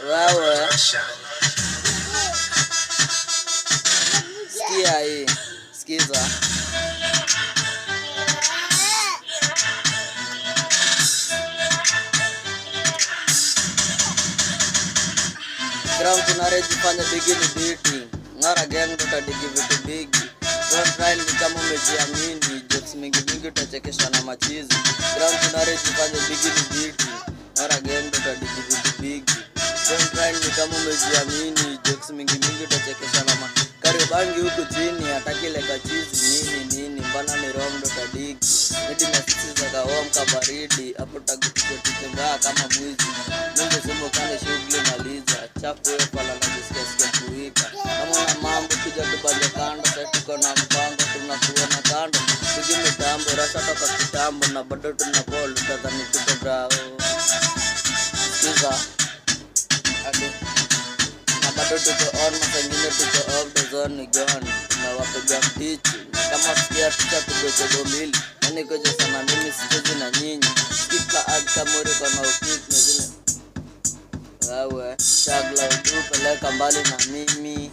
Wewe sikia hii, sikiza. Ground tunareji fanya bigi ni biti. Ngara gang tutadigi vitu bigi. Don't try ni kama umejiamini. Jokes mingi utachekesha na machizi. Ground tunareji fanya bigi ni biti. Ngara gang tutadigi vitu bigi. Don't try ni kama umejiamini. Jokes mingi utachekesha na machizi. Karibangi huku chini atakile kachizi nini mbana ni wrong tutadigi. Midi na sisi za kawam kabaridi. Hapo tagutembea kama mwizi. Mungu simo kane shughuli maliza. Chapu yo pala na jisikia kuika. Kama na mambo kuja tupande kando. Sasa tuko na mpango tunakuwa na kando. Tuki mitambo rasa toka kitambo. Na bado tunapolo tadhani tuko bravo. Sikiza ati na bado tuko on. Masangine tuko off the zone ni gone. Tunawapiga mtichi. Kama sikia tucha tuko mbili. Nani koja sana mimi sichezi na nyinyi. Skipka adka muri kona ukip na zile. Wewe chagla utu peleka mbali na mimi.